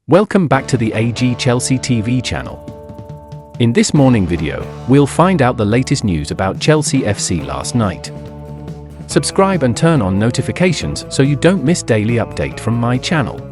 Welcome back to the AG Chelsea TV channel. In this morning video, we'll find out the latest news about Chelsea FC last night. Subscribe and turn on notifications so you don't miss daily update from my channel.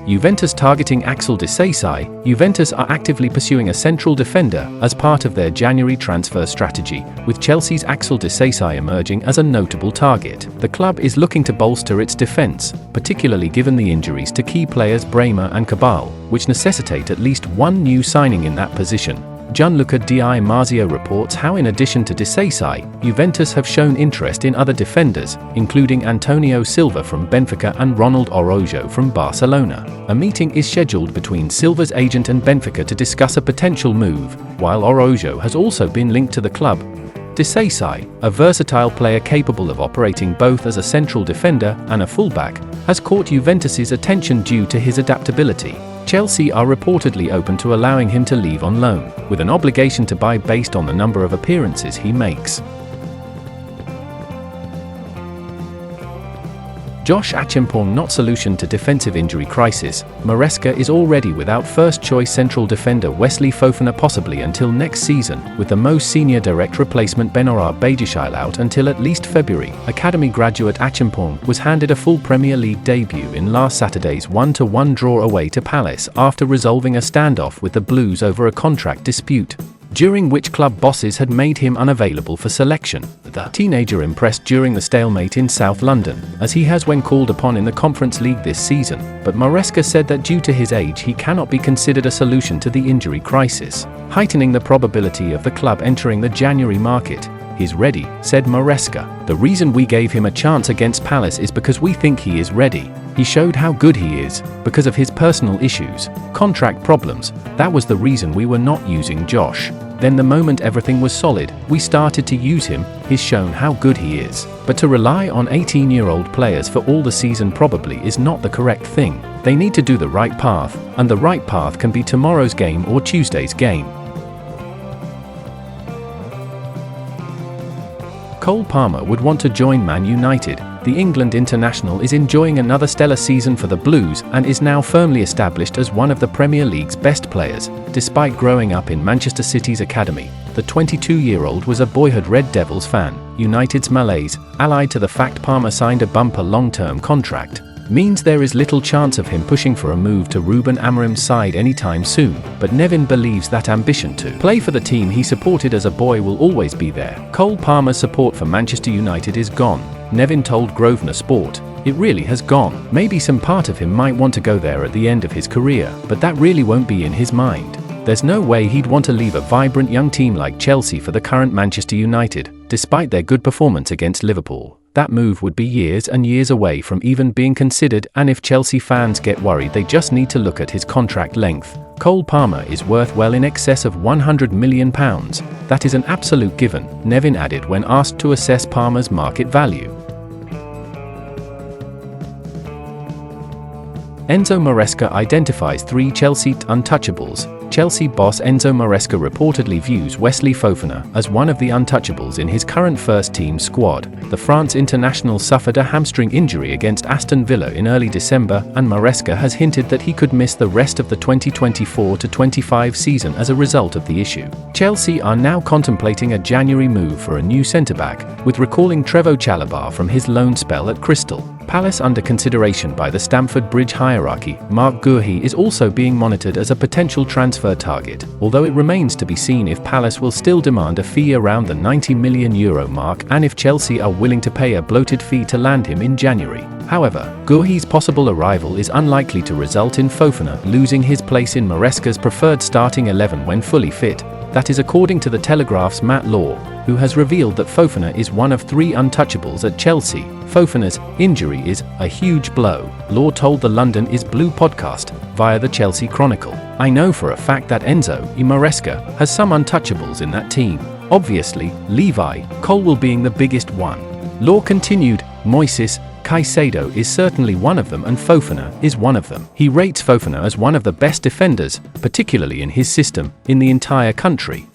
Juventus targeting Axel Disasi. Juventus are actively pursuing a central defender as part of their January transfer strategy, with Chelsea's Axel Disasi emerging as a notable target. The club is looking to bolster its defense, particularly given the injuries to key players Bremer and Cabal, which necessitate at least one new signing in that position. Gianluca Di Marzio reports how in addition to Disasi, Juventus have shown interest in other defenders, including Antonio Silva from Benfica and Ronald Araujo from Barcelona. A meeting is scheduled between Silva's agent and Benfica to discuss a potential move, while Araujo has also been linked to the club. Disasi, a versatile player capable of operating both as a central defender and a fullback, has caught Juventus's attention due to his adaptability. Chelsea are reportedly open to allowing him to leave on loan, with an obligation to buy based on the number of appearances he makes. Josh Achimpong not solution to defensive injury crisis. Maresca is already without first-choice central defender Wesley Fofana possibly until next season, with the most senior direct replacement Benorah Badiashile out until at least February. Academy graduate Achimpong was handed a full Premier League debut in last Saturday's 1-1 draw away to Palace after resolving a standoff with the Blues over a contract dispute, during which club bosses had made him unavailable for selection. The teenager impressed during the stalemate in South London, as he has when called upon in the Conference League this season, but Maresca said that due to his age he cannot be considered a solution to the injury crisis, heightening the probability of the club entering the January market. "He's ready," said Maresca. "The reason we gave him a chance against Palace is because we think he is ready. He showed how good he is, because of his personal issues, contract problems. That was the reason we were not using Josh. Then the moment everything was solid, we started to use him. He's shown how good he is. But to rely on 18-year-old players for all the season probably is not the correct thing. They need to do the right path, and the right path can be tomorrow's game or Tuesday's game." Cole Palmer would want to join Man United. The England international is enjoying another stellar season for the Blues and is now firmly established as one of the Premier League's best players. Despite growing up in Manchester City's academy, the 22-year-old was a boyhood Red Devils fan. United's malaise, allied to the fact Palmer signed a bumper long-term contract, means there is little chance of him pushing for a move to Ruben Amorim's side anytime soon, but Nevin believes that ambition to play for the team he supported as a boy will always be there. Cole Palmer's support for Manchester United is gone, Nevin told Grosvenor Sport. "It really has gone. Maybe some part of him might want to go there at the end of his career, but that really won't be in his mind. There's no way he'd want to leave a vibrant young team like Chelsea for the current Manchester United, despite their good performance against Liverpool. That move would be years and years away from even being considered, and if Chelsea fans get worried they just need to look at his contract length. Cole Palmer is worth well in excess of £100 million. That is an absolute given," Nevin added when asked to assess Palmer's market value. Enzo Maresca identifies 3 Chelsea untouchables. Chelsea boss Enzo Maresca reportedly views Wesley Fofana as one of the untouchables in his current first-team squad. The France international suffered a hamstring injury against Aston Villa in early December, and Maresca has hinted that he could miss the rest of the 2024-25 season as a result of the issue. Chelsea are now contemplating a January move for a new centre-back, with recalling Trevoh Chalobah from his loan spell at Crystal Palace under consideration by the Stamford Bridge hierarchy. Marc Guéhi is also being monitored as a potential transfer target, although it remains to be seen if Palace will still demand a fee around the €90 million mark and if Chelsea are willing to pay a bloated fee to land him in January. However, Guéhi's possible arrival is unlikely to result in Fofana losing his place in Maresca's preferred starting 11 when fully fit. That is according to The Telegraph's Matt Law, who has revealed that Fofana is one of 3 untouchables at Chelsea. Fofana's injury is a huge blow, Law told the London is Blue podcast via the Chelsea Chronicle. "I know for a fact that Enzo Maresca has some untouchables in that team. Obviously, Levi, Colwill being the biggest one." Law continued, "Moises Caicedo is certainly one of them and Fofana is one of them. He rates Fofana as one of the best defenders, particularly in his system, in the entire country."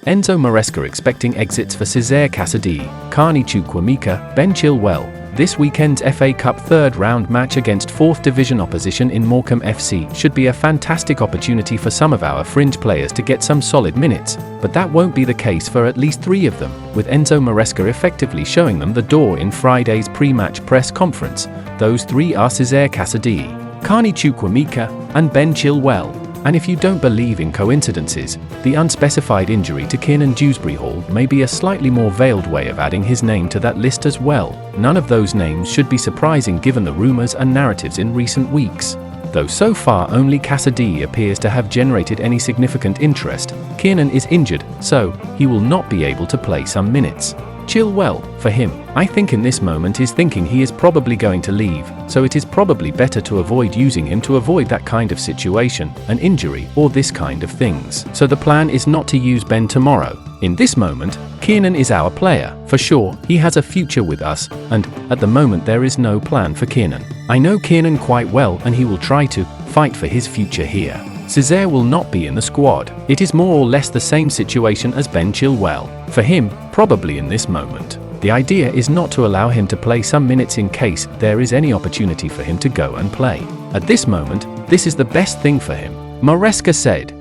Enzo Maresca expecting exits for Cesare Casadei, Carney Chukwuemeka, Ben Chilwell. This weekend's FA Cup third-round match against 4th Division opposition in Morecambe FC should be a fantastic opportunity for some of our fringe players to get some solid minutes, but that won't be the case for at least 3 of them, with Enzo Maresca effectively showing them the door in Friday's pre-match press conference. Those 3 are Cesare Casadei, Carney Chukwuemeka, and Ben Chilwell. And if you don't believe in coincidences, the unspecified injury to Kiernan Dewsbury-Hall may be a slightly more veiled way of adding his name to that list as well. None of those names should be surprising given the rumours and narratives in recent weeks. Though so far only Casadei appears to have generated any significant interest, Kiernan is injured, so he will not be able to play some minutes. Chilwell, for him, I think in this moment is thinking he is probably going to leave, so it is probably better to avoid using him to avoid that kind of situation, an injury, or this kind of things. So the plan is not to use Ben tomorrow. In this moment, Kiernan is our player, for sure, he has a future with us, and, at the moment there is no plan for Kiernan. I know Kiernan quite well and he will try to fight for his future here. Cesare will not be in the squad. It is more or less the same situation as Ben Chilwell. For him, probably in this moment, the idea is not to allow him to play some minutes in case there is any opportunity for him to go and play. At this moment, this is the best thing for him, Maresca said.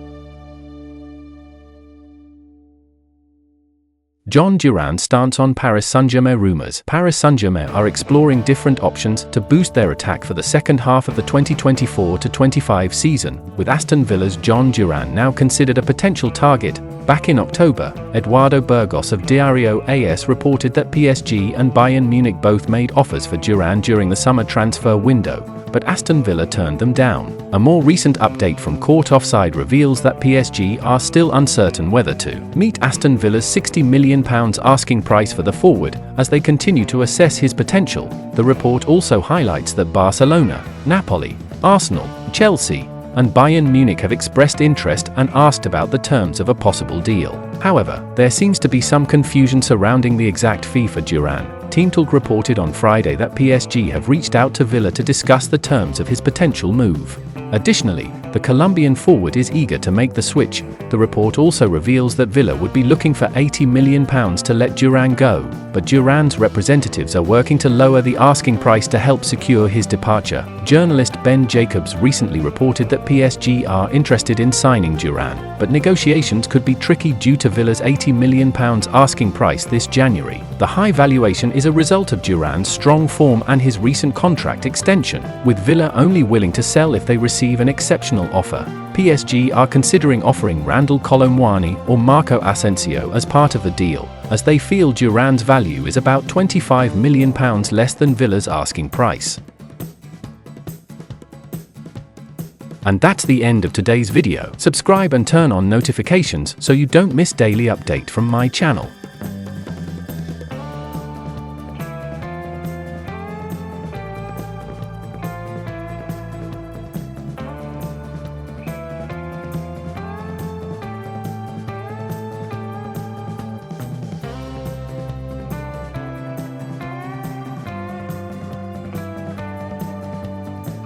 Jhon Durán stance on Paris Saint-Germain rumours. Paris Saint-Germain are exploring different options to boost their attack for the second half of the 2024-25 season, with Aston Villa's Jhon Durán now considered a potential target. Back in October, Eduardo Burgos of Diario AS reported that PSG and Bayern Munich both made offers for Durán during the summer transfer window, but Aston Villa turned them down. A more recent update from Court Offside reveals that PSG are still uncertain whether to meet Aston Villa's £60 million asking price for the forward, as they continue to assess his potential. The report also highlights that Barcelona, Napoli, Arsenal, Chelsea, and Bayern Munich have expressed interest and asked about the terms of a possible deal. However, there seems to be some confusion surrounding the exact fee for Durán. Team Talk reported on Friday that PSG have reached out to Villa to discuss the terms of his potential move. Additionally, the Colombian forward is eager to make the switch. The report also reveals that Villa would be looking for £80 million to let Durán go, but Durán's representatives are working to lower the asking price to help secure his departure. Journalist Ben Jacobs recently reported that PSG are interested in signing Durán, but negotiations could be tricky due to Villa's £80 million asking price this January. The high valuation is a result of Durán's strong form and his recent contract extension, with Villa only willing to sell if they receive an exceptional offer. PSG are considering offering Randal Kolo Muani or Marco Asensio as part of the deal, as they feel Durán's value is about £25 million less than Villa's asking price. And that's the end of today's video. Subscribe and turn on notifications so you don't miss daily update from my channel.